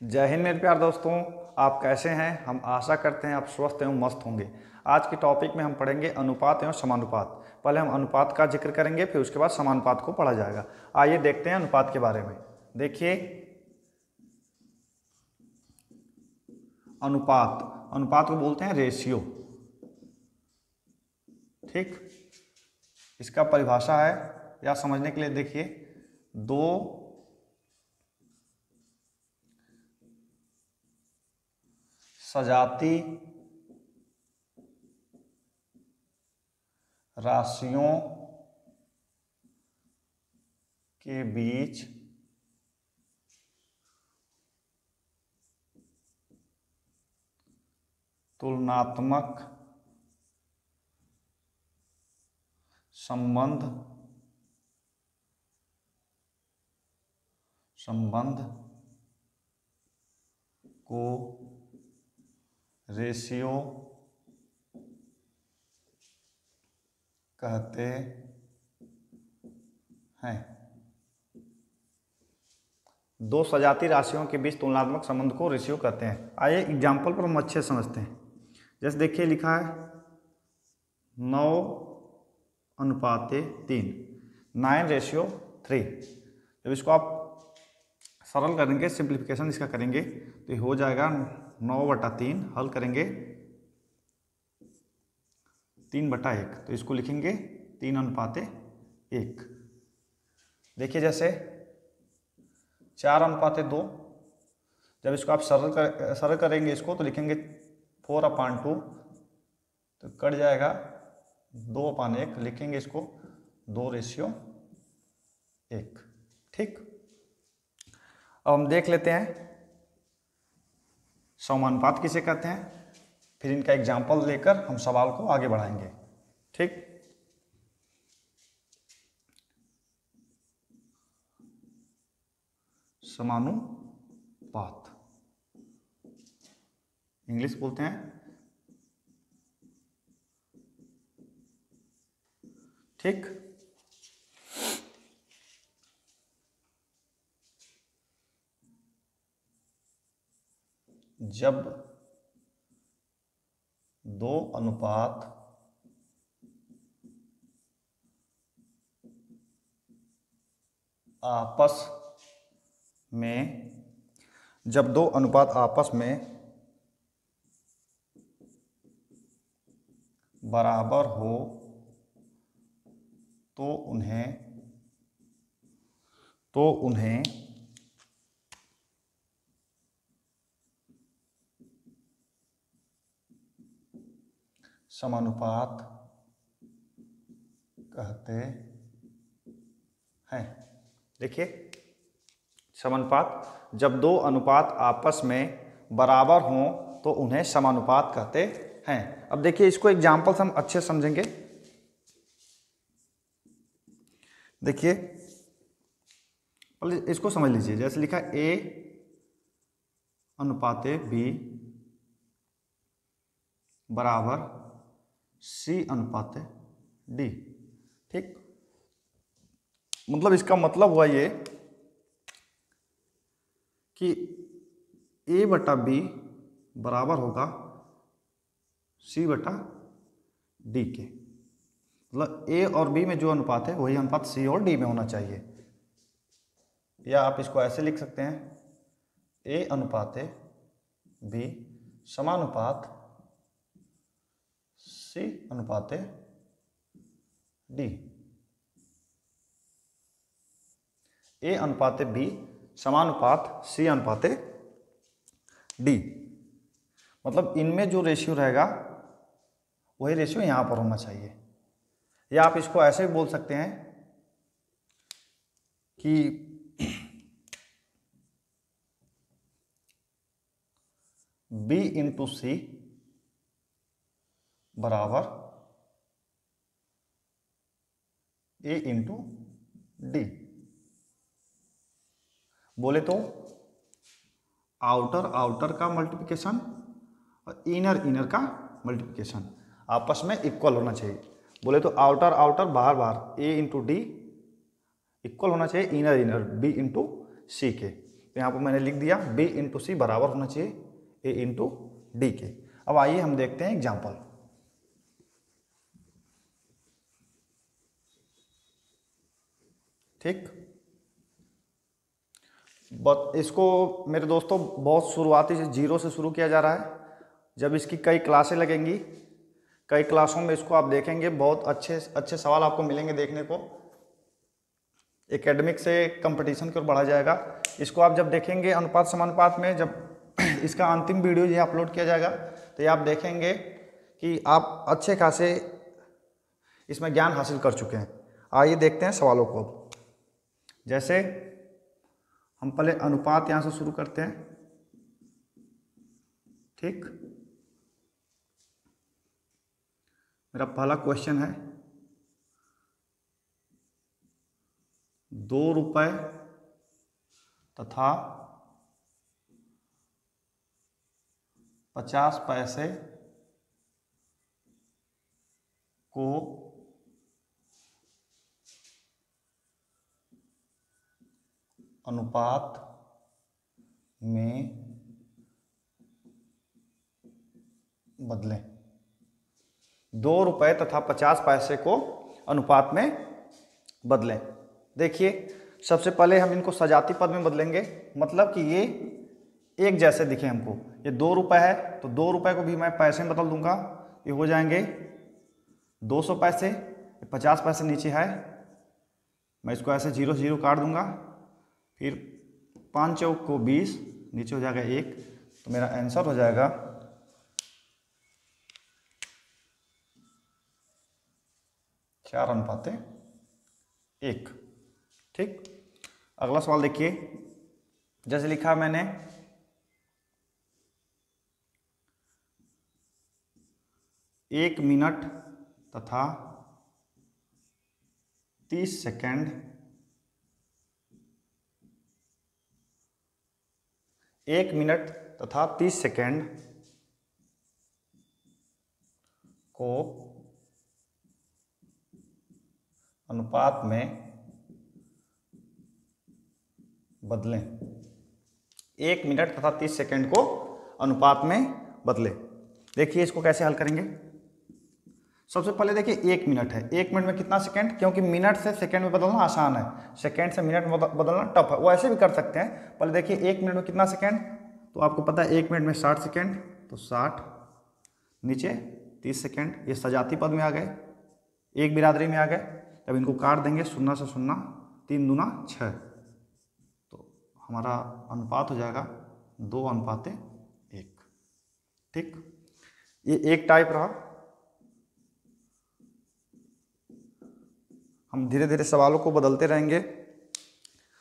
जय हिंद मेरे प्यारे दोस्तों। आप कैसे हैं? हम आशा करते हैं आप स्वस्थ एवं मस्त होंगे। आज के टॉपिक में हम पढ़ेंगे अनुपात एवं समानुपात। पहले हम अनुपात का जिक्र करेंगे, फिर उसके बाद समानुपात को पढ़ा जाएगा। आइए देखते हैं अनुपात के बारे में। देखिए, अनुपात को बोलते हैं रेशियो। ठीक, इसका परिभाषा है या समझने के लिए देखिए, दो सजाती राशियों के बीच तुलनात्मक संबंध को रेशियो कहते हैं। दो सजाती राशियों के बीच तुलनात्मक संबंध को रेशियो कहते हैं। आइए एग्जाम्पल पर हम अच्छे समझते हैं। जैसे देखिए, लिखा है 9:3, 9:3। जब इसको आप सरल करेंगे, सिंप्लीफिकेशन इसका करेंगे तो ये हो जाएगा 9/3, हल करेंगे 3/1, तो इसको लिखेंगे 3:1। देखिए, जैसे 4:2, जब इसको आप सरल करेंगे इसको तो लिखेंगे 4/2, तो कट जाएगा 2/1, लिखेंगे इसको 2:1। ठीक, अब हम देख लेते हैं समानुपात किसे कहते हैं, फिर इनका एग्जाम्पल लेकर हम सवाल को आगे बढ़ाएंगे। ठीक, समानुपात इंग्लिश बोलते हैं। ठीक, जब दो अनुपात आपस में बराबर हो तो उन्हें समानुपात कहते हैं। देखिए, समानुपात, जब दो अनुपात आपस में बराबर हों तो उन्हें समानुपात कहते हैं। अब देखिए, इसको एग्जाम्पल से हम अच्छे समझेंगे। देखिए, पहले इसको समझ लीजिए। जैसे लिखा A/B बराबर C/D। ठीक, मतलब इसका मतलब हुआ ये कि A/B बराबर होगा C/D के। मतलब A और B में जो अनुपात है वही अनुपात C और D में होना चाहिए। या आप इसको ऐसे लिख सकते हैं, A/B समानुपात C/D। A/B समानुपात C/D। मतलब इनमें जो रेशियो रहेगा वही रेशियो यहां पर होना चाहिए। या आप इसको ऐसे भी बोल सकते हैं कि B/C बराबर A/D। बोले तो आउटर का मल्टीप्लिकेशन और इनर का मल्टीप्लिकेशन आपस में इक्वल होना चाहिए। बोले तो आउटर बाहर A/D इक्वल होना चाहिए इनर B/C के। तो यहाँ पर मैंने लिख दिया B इंटू सी बराबर होना चाहिए A इंटू डी के। अब आइए हम देखते हैं एग्जाम्पल। ठीक, इसको मेरे दोस्तों बहुत शुरुआती से 0 से शुरू किया जा रहा है। जब इसकी कई क्लासें लगेंगी, कई क्लासों में इसको आप देखेंगे, बहुत अच्छे अच्छे सवाल आपको मिलेंगे देखने को। एकेडमिक से कंपटीशन की ओर बढ़ा जाएगा। इसको आप जब देखेंगे अनुपात समानुपात में, जब इसका अंतिम वीडियो ये अपलोड किया जाएगा तो ये आप देखेंगे कि आप अच्छे खासे इसमें ज्ञान हासिल कर चुके हैं। आइए देखते हैं सवालों को। जैसे हम पहले अनुपात यहाँ से शुरू करते हैं। ठीक, मेरा पहला क्वेश्चन है 2 रुपये तथा 50 पैसे को अनुपात में बदलें। 2 रुपये तथा 50 पैसे को अनुपात में बदलें। देखिए, सबसे पहले हम इनको सजाती पद में बदलेंगे, मतलब कि ये एक जैसे दिखे हमको। ये 2 रुपये है तो 2 रुपये को भी मैं पैसे में बदल दूंगा, ये हो जाएंगे 200 पैसे। 50 पैसे नीचे है, मैं इसको ऐसे 0 से 0 काट दूंगा, फिर 5 चौक को 20, नीचे हो जाएगा 1, तो मेरा आंसर हो जाएगा 4:1। ठीक, अगला सवाल देखिए। जैसे लिखा मैंने 1 मिनट तथा 30 सेकंड 1 मिनट तथा 30 सेकंड को अनुपात में बदलें। 1 मिनट तथा 30 सेकंड को अनुपात में बदलें। देखिए इसको कैसे हल करेंगे। सबसे पहले देखिए 1 मिनट है, 1 मिनट में कितना सेकंड, क्योंकि मिनट से सेकंड में बदलना आसान है, सेकंड से मिनट में बदलना टफ है, वो ऐसे भी कर सकते हैं। पहले देखिए 1 मिनट में कितना सेकंड, तो आपको पता है 1 मिनट में 60 सेकंड, तो 60 नीचे 30 सेकंड, ये सजाती पद में आ गए, एक बिरादरी में आ गए। तब इनको काट देंगे, 0 से 0, 3 दूना 6, तो हमारा अनुपात हो जाएगा 2:1। ठीक, ये एक टाइप रहा। हम धीरे धीरे सवालों को बदलते रहेंगे।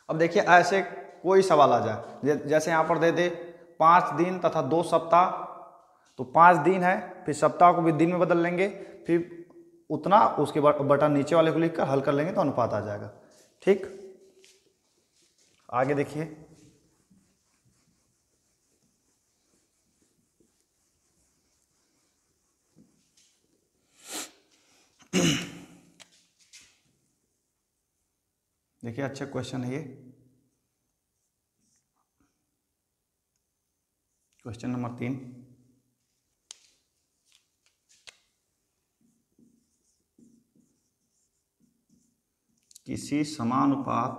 अब देखिए ऐसे कोई सवाल आ जाए, जैसे यहाँ पर दे दे 5 दिन तथा 2 सप्ताह, तो 5 दिन है, फिर सप्ताह को भी दिन में बदल लेंगे, फिर उतना उसके बटन नीचे वाले को लिखकर हल कर लेंगे तो अनुपात आ जाएगा। ठीक, आगे देखिए। देखिए अच्छा क्वेश्चन है ये, क्वेश्चन नंबर 3। किसी समानुपात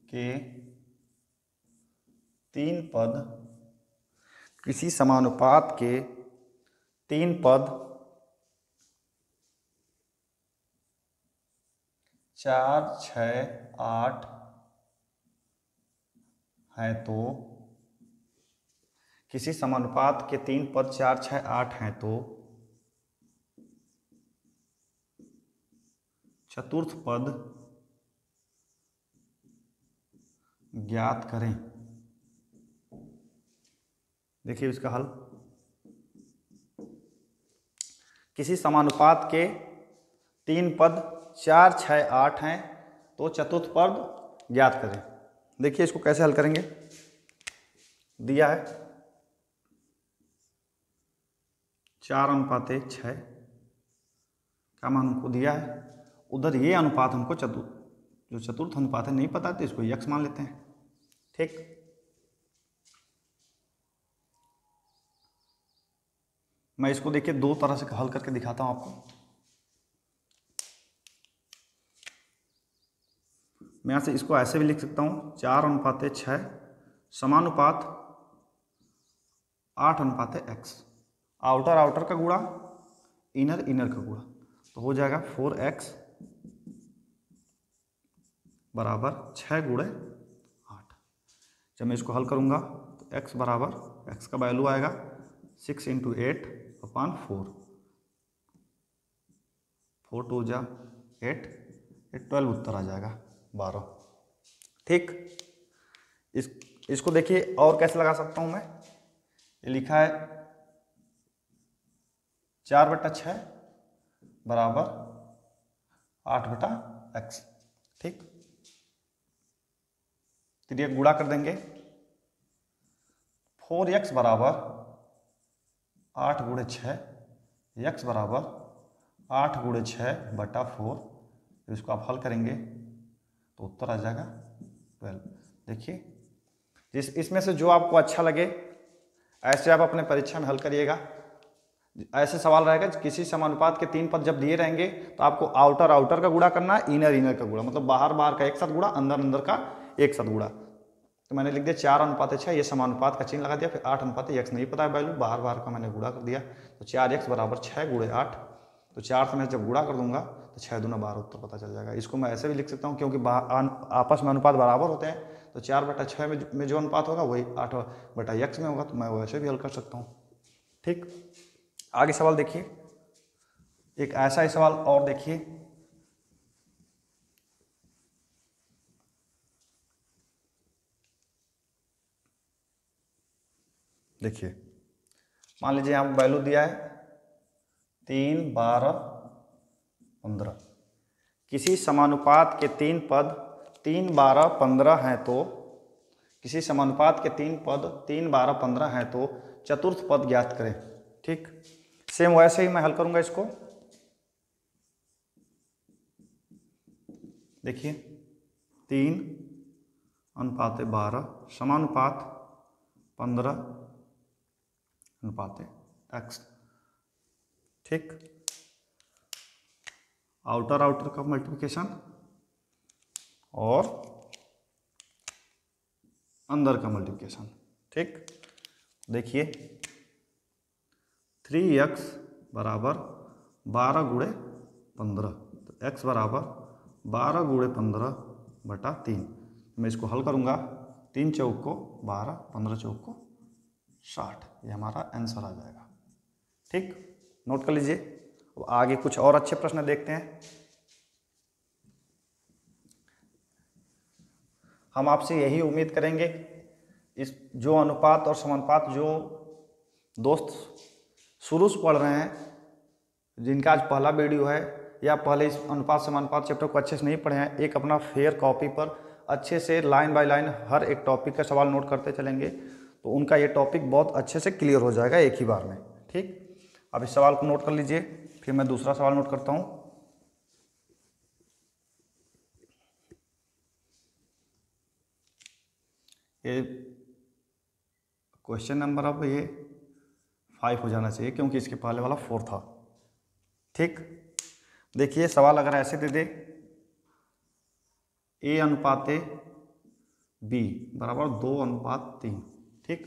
के 3 पद, किसी समानुपात के 3 पद 4, 6, 8 हैं तो, किसी समानुपात के 3 पद 4, 6, 8 हैं तो चतुर्थ पद ज्ञात करें। देखिए इसका हल। किसी समानुपात के 3 पद 4, 6, 8 हैं तो चतुर्थ पद ज्ञात करें। देखिए इसको कैसे हल करेंगे, दिया है 4:6, क्या मान हमको दिया है, उधर ये अनुपात हमको जो चतुर्थ अनुपात है नहीं पता, तो इसको यक्स मान लेते हैं। ठीक, मैं इसको देखिए दो तरह से हल करके दिखाता हूं आपको। मैं यहाँ से इसको ऐसे भी लिख सकता हूँ 4:6 समानुपात 8:x, आउटर आउटर का गुणा इनर इनर का गुणा, तो हो जाएगा 4x बराबर 6×8। जब मैं इसको हल करूँगा तो x बराबर, x का वैल्यू आएगा 6 × 8/4, 4 2 जा 8, 12 उत्तर आ जाएगा 12। ठीक, इसको देखिए और कैसे लगा सकता हूँ मैं, ये लिखा है 4/6 बराबर 8/x। ठीक, तो ये गुणा कर देंगे, 4x बराबर 8×6, x बराबर 8×6/4, इसको आप हल करेंगे तो उत्तर आ जाएगा 12। देखिए इसमें से जो आपको अच्छा लगे ऐसे आप अपने परीक्षा में हल करिएगा। ऐसे सवाल रहेगा किसी समानुपात के 3 पद जब दिए रहेंगे तो आपको आउटर आउटर का गुणा करना है, इनर इनर का गुणा, मतलब बाहर बाहर का एक साथ गुणा, अंदर अंदर का एक साथ गुणा। तो मैंने लिख दिया 4:6, ये समानुपात का चिन्ह लगा दिया, फिर 8:x नहीं पता है वैल्यू, बाहर बाहर का मैंने गुणा कर दिया, तो 4x बराबर 6×8, तो 4 से मैं जब गुणा कर दूंगा तो 6 दूना 12 उत्तर पता चल जाएगा। इसको मैं ऐसे भी लिख सकता हूँ क्योंकि आपस में अनुपात बराबर होते हैं, तो 4/6 में जो अनुपात होगा वही 8/x में होगा, तो मैं वैसे भी हल कर सकता हूँ। ठीक, आगे सवाल देखिए, एक ऐसा ही सवाल और देखिए, देखिए मान लीजिए यहाँ वैल्यू दिया है 3 12 15, किसी समानुपात के 3 पद 3 12 15 हैं तो, किसी समानुपात के 3 पद 3 12 15 हैं तो चतुर्थ पद ज्ञात करें। ठीक, सेम वैसे ही मैं हल करूंगा इसको। देखिए 3:12 समानुपात 15:x। ठीक, आउटर आउटर का मल्टीप्लिकेशन और अंदर का मल्टीप्लिकेशन। ठीक, देखिए 3x बराबर 12×15, तो x बराबर 12×15/3। मैं इसको हल करूंगा, 3 चौक को 12, 15 चौक को 60, ये हमारा आंसर आ जाएगा। ठीक, नोट कर लीजिए। अब आगे कुछ और अच्छे प्रश्न देखते हैं। हम आपसे यही उम्मीद करेंगे, इस जो अनुपात और समानुपात जो दोस्त शुरू से पढ़ रहे हैं, जिनका आज पहला वीडियो है या पहले इस अनुपात समानुपात चैप्टर को अच्छे से नहीं पढ़े हैं, एक अपना फेयर कॉपी पर अच्छे से लाइन बाय लाइन हर एक टॉपिक का सवाल नोट करते चलेंगे, तो उनका ये टॉपिक बहुत अच्छे से क्लियर हो जाएगा एक ही बार में। ठीक, अब इस सवाल को नोट कर लीजिए, फिर मैं दूसरा सवाल नोट करता हूँ। ये क्वेश्चन नंबर अब ये 5 हो जाना चाहिए क्योंकि इसके पहले वाला 4 था। ठीक, देखिए सवाल अगर ऐसे दे दे A/B बराबर 2:3। ठीक,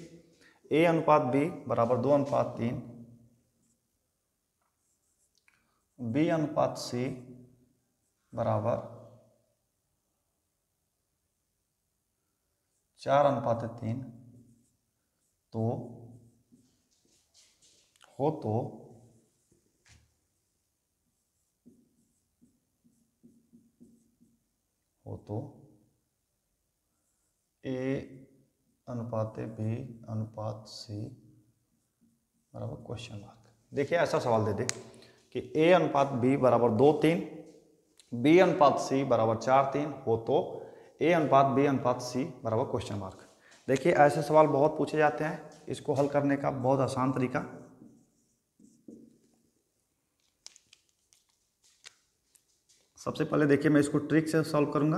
A/B बराबर 2:3, B/C बराबर 4:3, तो A/B/C बराबर क्वेश्चन मार्क। देखिए ऐसा सवाल दे दे कि A/B बराबर 2:3, B/C बराबर 4:3 हो तो A/B/C बराबर क्वेश्चन मार्क। देखिए ऐसे सवाल बहुत पूछे जाते हैं, इसको हल करने का बहुत आसान तरीका, सबसे पहले देखिए मैं इसको ट्रिक से सॉल्व करूँगा।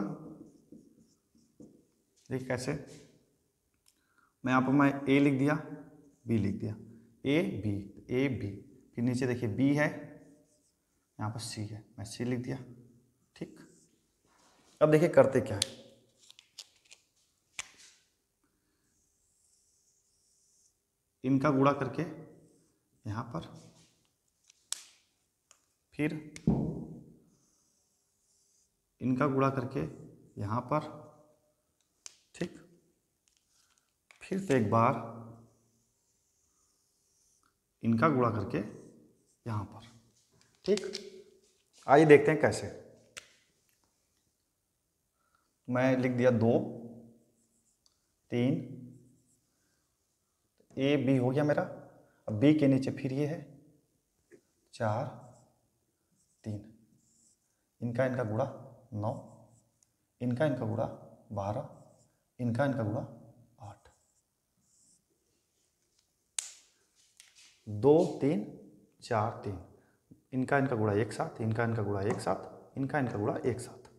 देखिए कैसे, मैं यहाँ पर मैं ए लिख दिया, बी लिख दिया, ए बी, फिर नीचे देखिए बी है, यहाँ पर सी है, मैं सी लिख दिया। ठीक, अब देखिए करते क्या है, इनका गुणा करके यहाँ पर, फिर इनका गुणा करके यहाँ पर, ठीक, फिर से एक बार इनका गुणा करके यहाँ पर। ठीक, आइए देखते हैं कैसे। मैं लिख दिया 2 3, ए बी हो गया मेरा। अब बी के नीचे फिर ये है 4 3, इनका गुणा 9, इनका गुणा 12, इनका गुणा 8, 2 3 4 3, इनका गुणा एक साथ, इनका गुणा एक साथ, इनका गुणा एक साथ,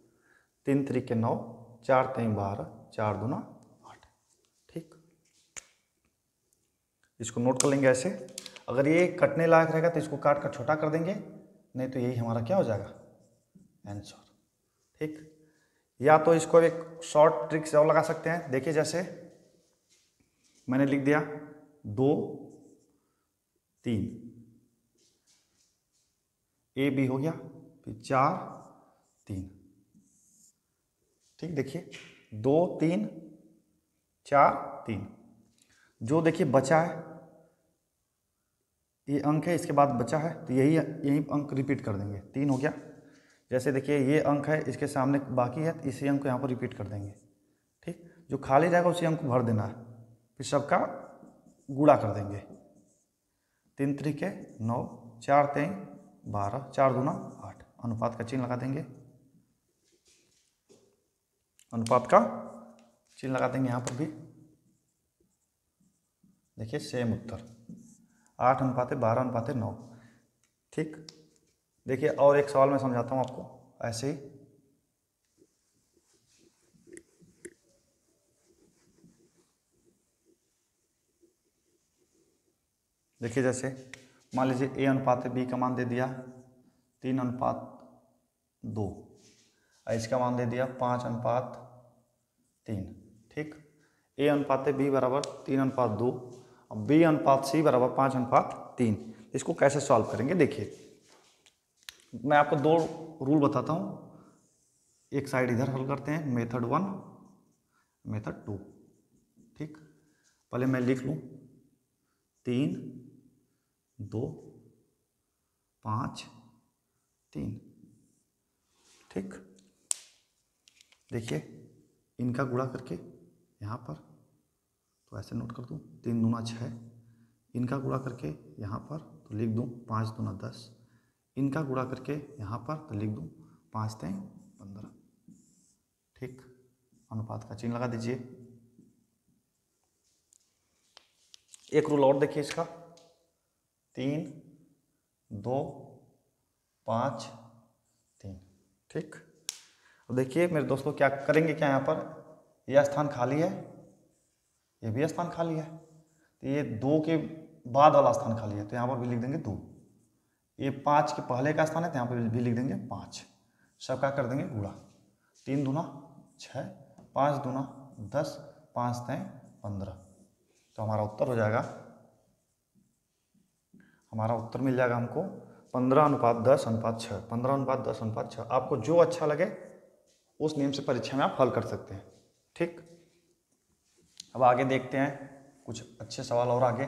3 3 9, 4 3 12, 4 दूना 8। ठीक, इसको नोट कर लेंगे ऐसे। अगर ये कटने लायक रहेगा तो इसको काट कर छोटा कर देंगे, नहीं तो यही हमारा क्या हो जाएगा, आंसर। ठीक, या तो इसको एक शॉर्ट ट्रिक से और लगा सकते हैं। देखिए जैसे मैंने लिख दिया 2 3, ए बी हो गया, फिर 4 3। ठीक, देखिए 2 3 4 3, जो देखिए बचा है ये अंक है, इसके बाद बचा है तो यही अंक रिपीट कर देंगे। 3 हो गया, जैसे देखिए ये अंक है, इसके सामने बाकी है तो इसी अंक को यहाँ पर रिपीट कर देंगे। ठीक, जो खाली जाएगा उसी अंक को भर देना है, फिर सबका गुणा कर देंगे। 3 3 9, 4 3 12, 4 दूना 8, अनुपात का चिन्ह लगा देंगे, अनुपात का चिन्ह लगा देंगे यहाँ पर भी। देखिए सेम उत्तर 8:12:9। ठीक, देखिए और एक सवाल मैं समझाता हूँ आपको ऐसे ही। देखिए जैसे मान लीजिए ए अनुपात बी का मान दे दिया 3:2, इसका मान दे दिया 5:3। ठीक, ए अनुपात बी बराबर 3:2 और बी अनुपात सी बराबर 5:3। इसको कैसे सॉल्व करेंगे, देखिए मैं आपको 2 रूल बताता हूँ। एक साइड इधर हल करते हैं, मेथड 1 मेथड 2। ठीक, पहले मैं लिख लूँ 3 2 5 3। ठीक, देखिए इनका गुणा करके यहाँ पर तो ऐसे नोट कर दूँ 3 दूना 6, इनका गुणा करके यहाँ पर तो लिख दूँ 5 दूना 10, इनका गुणा करके यहाँ पर तो लिख दूँ 5 3 15। ठीक, अनुपात का चिन्ह लगा दीजिए। एक रूल और देखिए इसका 3 2 5 3। ठीक, अब देखिए मेरे दोस्तों क्या करेंगे, क्या यहाँ पर यह स्थान खाली है, ये भी स्थान खाली है, तो ये 2 के बाद वाला स्थान खाली है तो यहाँ पर भी लिख देंगे 2। ये 5 के पहले का स्थान है तो यहाँ पर भी लिख देंगे 5। सब क्या कर देंगे गुणा, 3 दूना 6, 5 दूना 10, 5 3 15। तो हमारा उत्तर हो जाएगा, हमारा उत्तर मिल जाएगा हमको 15:10:6। 15:10:6। आपको जो अच्छा लगे उस नियम से परीक्षा में आप हल कर सकते हैं। ठीक, अब आगे देखते हैं कुछ अच्छे सवाल और आगे।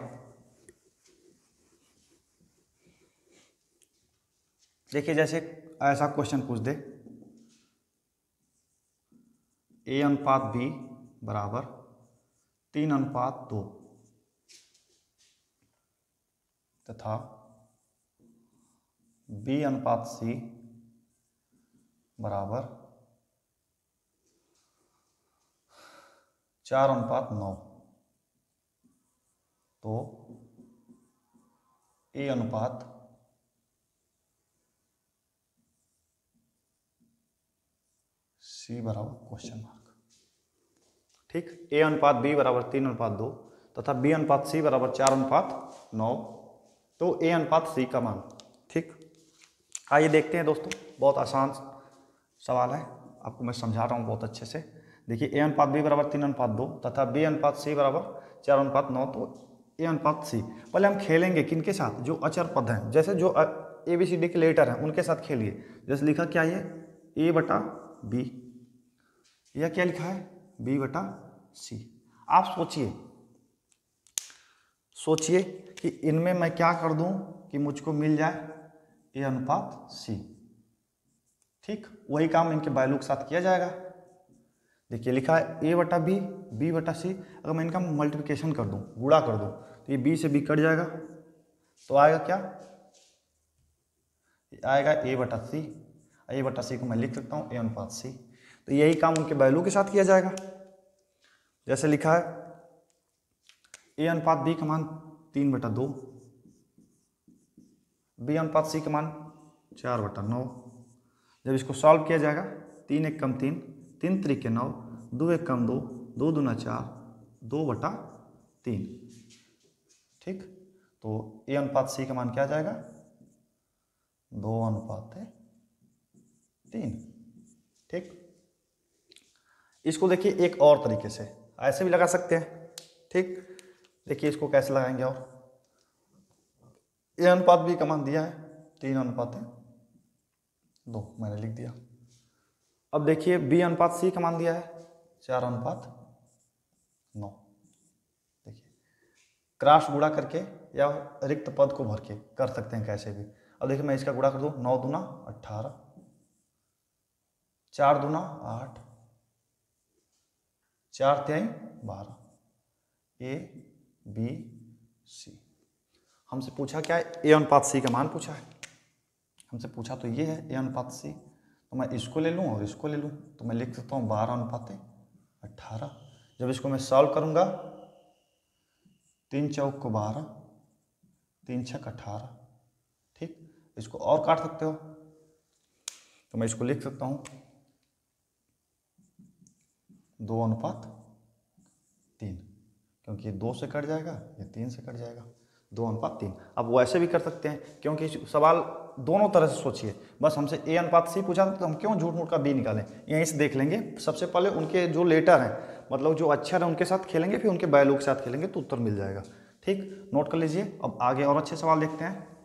देखिए जैसे ऐसा क्वेश्चन पूछ दे ए अनुपात बी बराबर 3:2 तथा बी अनुपात सी बराबर 4:9, तो ए अनुपात सी बराबर क्वेश्चन मार्क। ठीक, ए अनुपात बी बराबर 3:2 तथा बी अनुपात सी बराबर 4:9, तो ए अनुपात सी का मान। ठीक, आइए देखते हैं दोस्तों, बहुत आसान सवाल है, आपको मैं समझा रहा हूँ बहुत अच्छे से। देखिए, ए अनुपात बी बराबर 3:2 तथा बी अनुपात सी बराबर 4:9, तो ए अनुपात सी। पहले हम खेलेंगे किनके साथ, जो अचर पद हैं, जैसे जो ए बी सी डी के लेटर हैं उनके साथ खेलिए। जैसे लिखा क्या है, ए बटा बी, यह क्या लिखा है, बी बटा सी। आप सोचिए कि इनमें मैं क्या कर दूं कि मुझको मिल जाए ए अनुपात सी। ठीक, वही काम इनके वैल्यू के साथ किया जाएगा। देखिए लिखा है ए बटा बी, बी बटा सी। अगर मैं इनका मल्टीप्लिकेशन कर दूं, गुणा कर दूं, तो ये बी से बी कट जाएगा, तो आएगा क्या, आएगा ए बटा सी। ए बटा सी को मैं लिख सकता हूँ ए अनुपात सी। तो यही काम उनके वैल्यू के साथ किया जाएगा। जैसे लिखा है ए अनुपात बी का मान 3/2, बी अनुपात सी का मान 4/9। जब इसको सॉल्व किया जाएगा, 3 1 कम 3, 3 3 9, 2 1 कम 2, 2 दूना 4, 2/3। ठीक, तो ए अनुपात सी का मान क्या आ जाएगा, 2:3। ठीक, इसको देखिए एक और तरीके से ऐसे भी लगा सकते हैं। ठीक, देखिए इसको कैसे लगाएंगे, और ए अनुपात बी का मान दिया है 3:2, मैंने लिख दिया। अब देखिए बी अनुपात सी का मान दिया है 4:9। देखिए क्रॉस गुणा करके या रिक्त पद को भर के कर सकते हैं कैसे भी। अब देखिए मैं इसका गुणा कर दूं, 9 दूना 18, 4 दूना 8, 4 3 12, ए बी सी। हमसे पूछा क्या है, ए अनुपात सी का मान पूछा है। हमसे पूछा तो ये है ए अनुपात सी, तो मैं इसको ले लूँ और इसको ले लूँ, तो मैं लिख सकता हूँ 12:18। जब इसको मैं सॉल्व करूँगा, 3 चौक को 12, 3 छक 18। ठीक, इसको और काट सकते हो, तो मैं इसको लिख सकता हूँ 2:3, क्योंकि 2 से कट जाएगा, ये 3 से कट जाएगा, 2:3। अब वैसे भी कर सकते हैं, क्योंकि सवाल दोनों तरह से सोचिए। बस हमसे ए अनुपात सी पूछा तो हम क्यों झूठ मूठ का बी निकालें, यहीं से देख लेंगे। सबसे पहले उनके जो लेटर हैं, मतलब जो अक्षर हैं, उनके साथ खेलेंगे, फिर उनके वैल्यू के साथ खेलेंगे, तो उत्तर मिल जाएगा। ठीक, नोट कर लीजिए। अब आगे और अच्छे सवाल देखते हैं।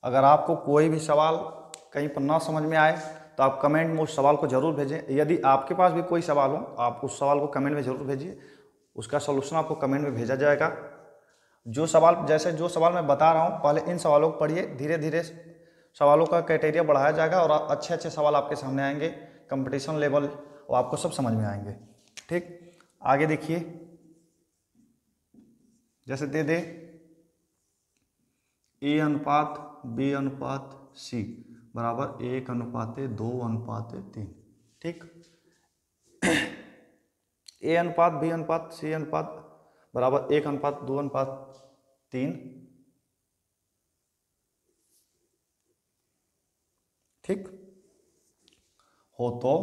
अगर आपको कोई भी सवाल कहीं पर ना समझ में आए तो आप कमेंट में उस सवाल को जरूर भेजें। यदि आपके पास भी कोई सवाल हो, आप उस सवाल को कमेंट में जरूर भेजिए, उसका सलूशन आपको कमेंट में भेजा जाएगा। जो सवाल मैं बता रहा हूँ, पहले इन सवालों को पढ़िए, धीरे धीरे सवालों का क्राइटेरिया बढ़ाया जाएगा और अच्छे अच्छे सवाल आपके सामने आएंगे, कंपटीशन लेवल, और आपको सब समझ में आएंगे। ठीक, आगे देखिए, जैसे दे दे ए अनुपात बी अनुपात सी बराबर 1:2:3। ठीक, ए अनुपात बी अनुपात सी अनुपात बराबर 1:2:3। ठीक, हो तो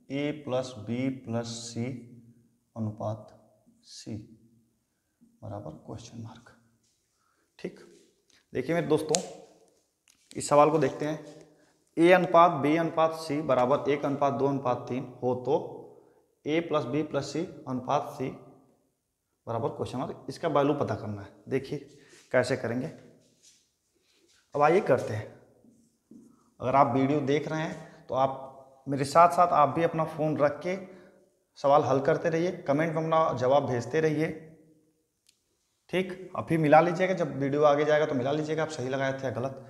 ए प्लस बी प्लस सी अनुपात सी बराबर क्वेश्चन मार्क। ठीक, देखिए मेरे दोस्तों, इस सवाल को देखते हैं। ए अनुपात बी अनुपात सी बराबर 1:2:3 हो तो ए प्लस बी प्लस सी अनुपात सी बराबर क्वेश्चन मार्क। इसका वैल्यू पता करना है। देखिए कैसे करेंगे। अब आइए करते हैं। अगर आप वीडियो देख रहे हैं तो आप मेरे साथ साथ आप भी अपना फ़ोन रख के सवाल हल करते रहिए, कमेंट में अपना जवाब भेजते रहिए। ठीक, अब फिर मिला लीजिएगा, जब वीडियो आगे जाएगा तो मिला लीजिएगा आप सही लगाए थे या गलत।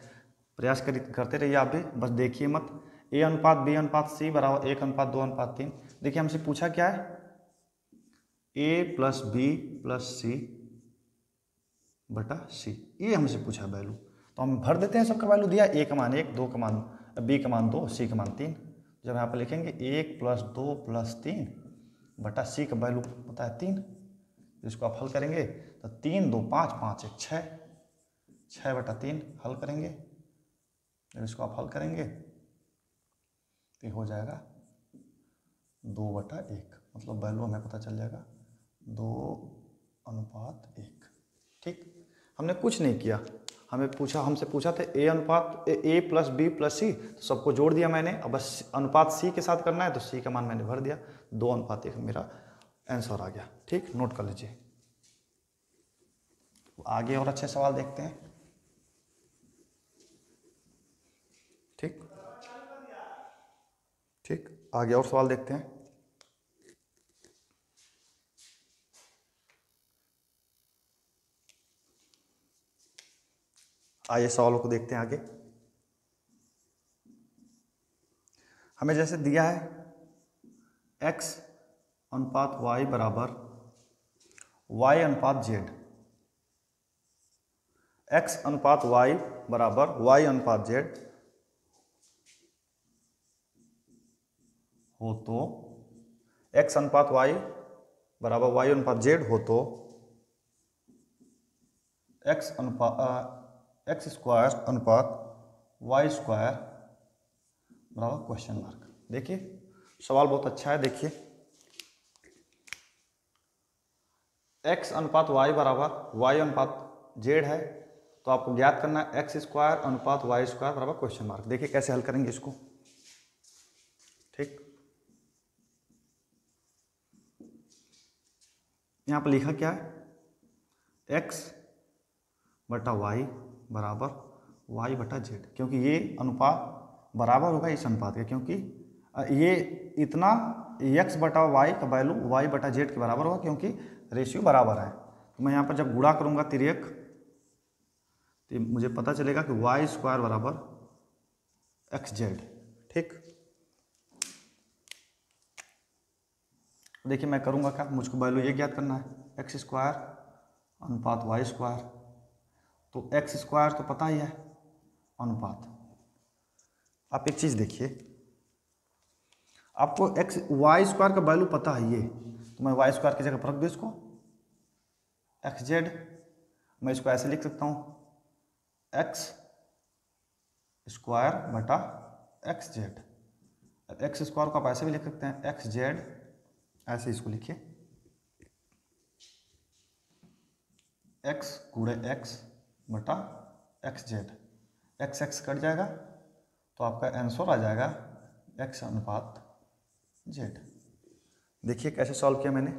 प्रयास करते रहिए आप भी, बस देखिए मत। ए अनुपात बी अनुपात सी बराबर 1:2:3। देखिए हमसे पूछा क्या है, ए प्लस बी प्लस सी बटा सी, ये हमसे पूछा वैल्यू, तो हम भर देते हैं। सबका वैल्यू दिया, ए का मान 1, दो का मान बी का मान 2, सी का मान 3। जब यहाँ पर लिखेंगे 1 + 2 + 3 बटा सी का वैल्यू पता है 3, इसको आप हल करेंगे तो 3 2 5 5 1 6, 6/3 हल करेंगे। जब इसको आप हल करेंगे तो हो जाएगा 2/1, मतलब वैल्यू हमें पता चल जाएगा 2:1। ठीक, हमने कुछ नहीं किया, हमसे पूछा था A plus B plus C, तो सबको जोड़ दिया मैंने। अब बस अनुपात C के साथ करना है तो C का मान मैंने भर दिया, 2:1 मेरा आंसर आ गया। ठीक, नोट कर लीजिए। आगे और अच्छे सवाल देखते हैं। ठीक ठीक, आगे और सवाल देखते हैं। आइए सवालों को देखते हैं आगे। हमें जैसे दिया है x अनुपात y बराबर y अनुपात z, x अनुपात y बराबर y अनुपात z हो तो x अनुपात y बराबर y अनुपात z हो तो x स्क्वायर अनुपात y स्क्वायर बराबर क्वेश्चन मार्क। देखिए सवाल बहुत अच्छा है। देखिए x अनुपात y बराबर y अनुपात z है, तो आपको ज्ञात करना है x स्क्वायर अनुपात y स्क्वायर बराबर क्वेश्चन मार्क। देखिए कैसे हल करेंगे इसको। ठीक, यहाँ पर लिखा क्या है, x बटा y बराबर y बटा z, क्योंकि ये अनुपात बराबर होगा इस अनुपात के, क्योंकि ये इतना x बटा y का वैल्यू y बटा z के बराबर होगा, क्योंकि रेशियो बराबर है। तो मैं यहाँ पर जब गुणा करूँगा तिर्यक तो मुझे पता चलेगा कि y स्क्वायर बराबर xz। ठीक, देखिए मैं करूँगा क्या, मुझको वैल्यू ये ज्ञात करना है x स्क्वायर अनुपात y स्क्वायर। तो x स्क्वायर तो पता ही है अनुपात। आप एक चीज़ देखिए, आपको y स्क्वायर का वैल्यू पता है ये, तो मैं y स्क्वायर की जगह पर रख दूँ इसको xz। मैं इसको ऐसे लिख सकता हूँ x स्क्वायर बटा xz। x स्क्वायर को आप ऐसे भी लिख सकते हैं xz, ऐसे इसको लिखिए x गुणे x बटा xz। x कट जाएगा तो आपका आंसर आ जाएगा x अनुपात z। देखिए कैसे सॉल्व किया मैंने।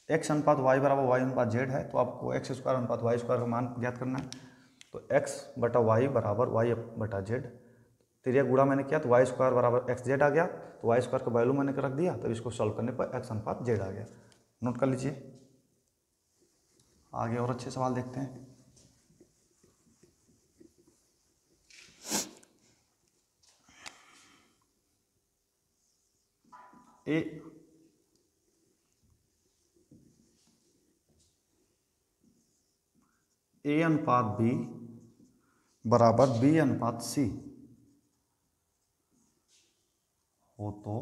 x अनुपात y बराबर y अनुपात z है, तो आपको x स्क्वायर अनुपात y स्क्वायर का मान ज्ञात करना है। तो x बटा y बराबर y बटा z, तिर्यक गुणा मैंने किया तो y स्क्वायर बराबर xz आ गया, तो y स्क्वायर का वैल्यू मैंने रख दिया, तब इसको सॉल्व करने पर x अनुपात z आ गया। नोट कर लीजिए। आगे और अच्छे सवाल देखते हैं। ए अनुपात बी बराबर बी अनुपात सी हो तो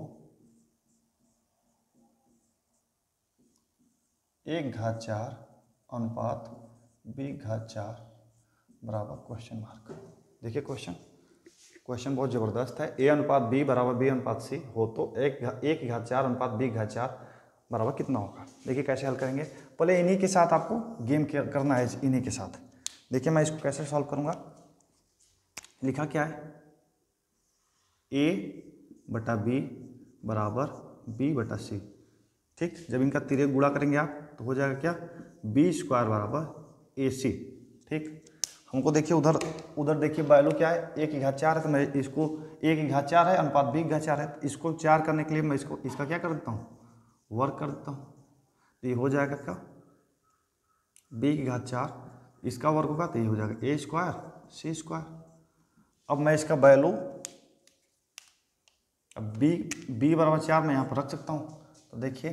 1/4 अनुपात b/4 बराबर क्वेश्चन मार्क। देखिए क्वेश्चन बहुत ज़बरदस्त है। ए अनुपात बी बराबर बी अनुपात सी हो तो 1/4 अनुपात b/4 बराबर कितना होगा। देखिए कैसे हल करेंगे। पहले इन्हीं के साथ आपको गेम करना है, इन्हीं के साथ। देखिए मैं इसको कैसे सॉल्व करूँगा। लिखा क्या है, a बटा b बराबर b बटा सी। ठीक, जब इनका तिर्यक गुणा करेंगे आप तो हो जाएगा क्या, b स्क्वायर बराबर ac। ठीक, हमको देखिए उधर देखिए वैल्यू क्या है, 1/4 है, तो मैं इसको 1/4 है अनुपात b/4 है, तो इसको 4 करने के लिए मैं इसका क्या कर देता हूँ, वर्ग कर देता हूँ। तो ये हो जाएगा क्या, b/4, इसका वर्ग होगा तो ये हो जाएगा a स्क्वायर c स्क्वायर। अब मैं इसका वैल्यू अब b बराबर 4 मैं यहाँ पर रख सकता हूँ। तो देखिए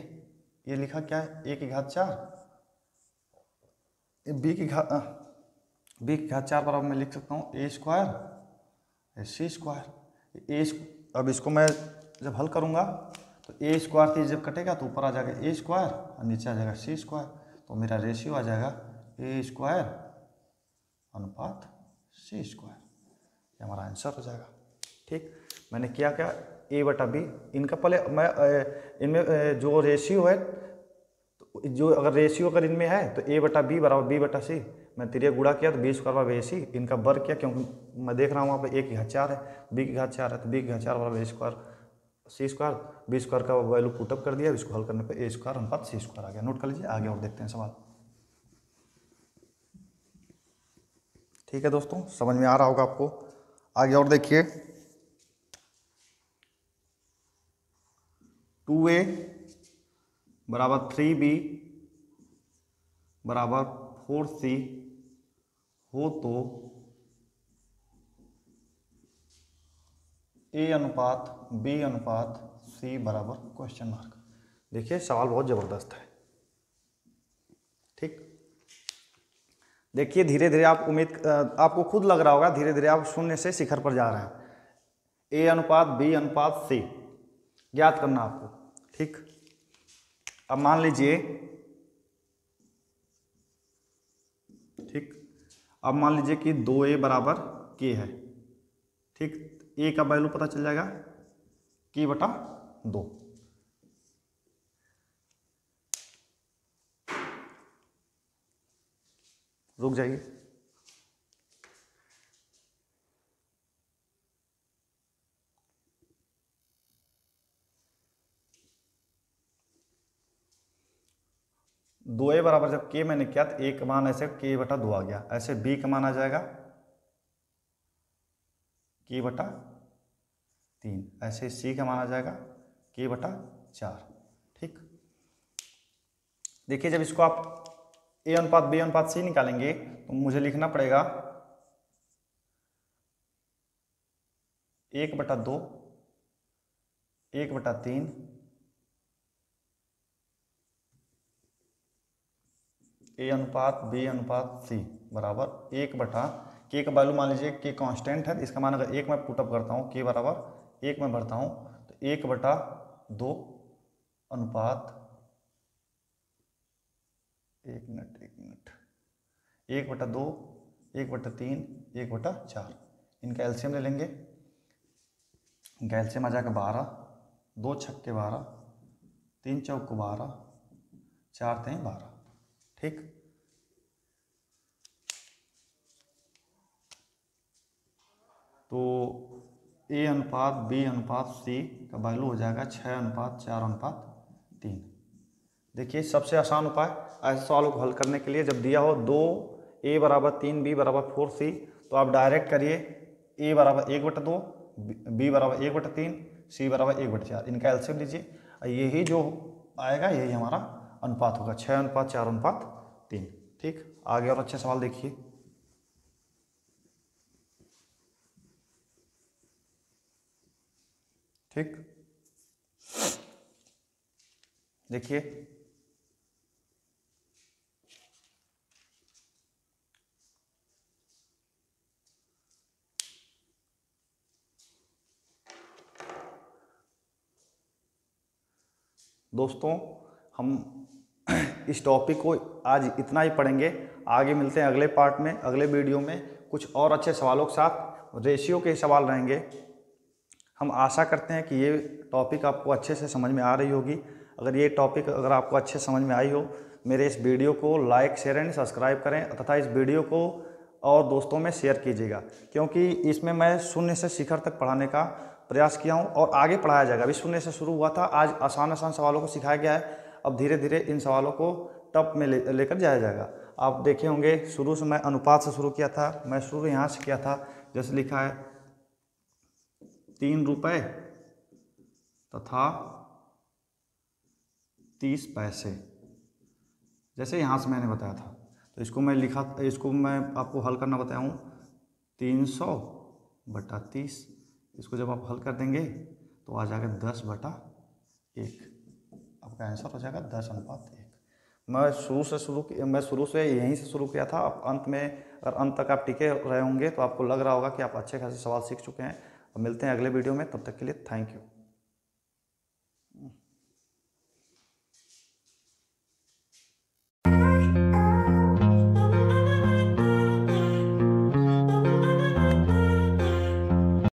ये लिखा क्या है, 1/4, b/4 बराबर मैं लिख सकता हूँ a स्क्वायर c स्क्वायर। अब इसको मैं जब हल करूँगा तो a स्क्वायर 30 जब कटेगा तो ऊपर आ जाएगा a स्क्वायर और नीचे आ जाएगा c स्क्वायर। तो मेरा रेशियो आ जाएगा ए स्क्वायर अनुपात सी स्क्वायर, ये हमारा आंसर हो जाएगा। ठीक, मैंने किया क्या, ए बटा बी, इनका पहले मैं इनमें जो रेशियो है, जो अगर रेशियो अगर इनमें है तो ए बटा बी बराबर बी बटा सी, मैं तिरिया गुणा किया तो बी स्क्वायर बराबर ए सी, इनका वर्ग किया क्योंकि मैं देख रहा हूँ वहाँ पे ए की घात 4 है, बी की घात 4 है, तो बी की घात 4 बराबर ए स्क्वायर सी स्क्वायर, बी स्क्वायर का वैल्यू पुटअप कर दिया, इसको हल करने पे ए स्क्वायर अनुपात सी स्क्वायर आ गया। नोट कर लीजिए, आगे और देखते हैं सवाल। ठीक है दोस्तों, समझ में आ रहा होगा आपको। आगे और देखिए, 2a बराबर 3b बराबर 4c हो तो a अनुपात b अनुपात c बराबर क्वेश्चन मार्क। देखिए सवाल बहुत जबरदस्त है। ठीक, देखिए धीरे धीरे आप आपको खुद लग रहा होगा धीरे धीरे आप शून्य से शिखर पर जा रहे हैं। a अनुपात b अनुपात c ज्ञात करना आपको। ठीक, अब मान लीजिए, ठीक, अब मान लीजिए कि 2a बराबर k है। ठीक, a का वैल्यू पता चल जाएगा k बटा 2। रुक जाइए, दो ए बराबर जब के मैंने किया तो ए का मान ऐसे के बटा 2 आ गया, ऐसे बी का मान आ जाएगा के बटा 3, ऐसे सी का मान आ जाएगा के बटा 4। ठीक, देखिए जब इसको आप ए अनुपात बी अनुपात सी निकालेंगे तो मुझे लिखना पड़ेगा 1 बटा 2, 1 बटा 3, ए अनुपात बी अनुपात सी बराबर 1 बटा के का वैल्यू मान लीजिए के कांस्टेंट है, इसका मान अगर 1 मैं पुटअप करता हूँ के बराबर 1 में भरता हूँ तो 1 बटा 2 अनुपात 1 मिनट 1 बटा 2, 1 बटा 3, 1 बटा 4, इनका एलसीएम ले लेंगे। इनका एलसीएम आ जाएगा 12, 2 छक्के 12, 3 चौक 12, 4 तें 12। ठीक, तो ए अनुपात बी अनुपात सी का वैल्यू हो जाएगा 6 अनुपात 4 अनुपात 3। देखिए सबसे आसान उपाय ऐसे सवालों को हल करने के लिए, जब दिया हो 2a बराबर 3 b बराबर 4c तो आप डायरेक्ट करिए a बराबर 1 बटा 2, b बराबर 1 बटा 3, c बराबर 1 बटा 4, इनका एलसीएम लीजिए, यही जो आएगा यही हमारा अनुपात होगा 6 अनुपात 4 अनुपात 3। ठीक, आगे और अच्छे सवाल देखिए। ठीक, देखिए दोस्तों, हम इस टॉपिक को आज इतना ही पढ़ेंगे। आगे मिलते हैं अगले पार्ट में, अगले वीडियो में कुछ और अच्छे सवालों के साथ। रेशियो के सवाल रहेंगे। हम आशा करते हैं कि ये टॉपिक आपको अच्छे से समझ में आ रही होगी। अगर ये टॉपिक अगर आपको अच्छे समझ में आई हो, मेरे इस वीडियो को लाइक शेयर एंड सब्सक्राइब करें तथा इस वीडियो को और दोस्तों में शेयर कीजिएगा, क्योंकि इसमें मैं शून्य से शिखर तक पढ़ाने का प्रयास किया हूँ और आगे पढ़ाया जाएगा। अभी शून्य से शुरू हुआ था, आज आसान आसान सवालों को सिखाया गया है। अब धीरे धीरे इन सवालों को टॉप में लेकर जाया जाएगा। आप देखे होंगे शुरू से मैं अनुपात से शुरू किया था, मैं शुरू यहाँ से किया था, जैसे लिखा है 3 रुपये तथा 30 पैसे, जैसे यहाँ से मैंने बताया था। तो इसको मैं इसको मैं आपको हल करना बताया हूँ 300 बटा 30। इसको जब आप हल कर देंगे तो आ जाएगा 10 बटा 1। आपका आंसर हो जाएगा 10 अनुपात 1। मैं शुरू से यहीं से शुरू किया था। अब अंत में अगर अंत तक आप टिके रहे होंगे तो आपको लग रहा होगा कि आप अच्छे खासे सवाल सीख चुके हैं। अब मिलते हैं अगले वीडियो में, तब तक के लिए थैंक यू।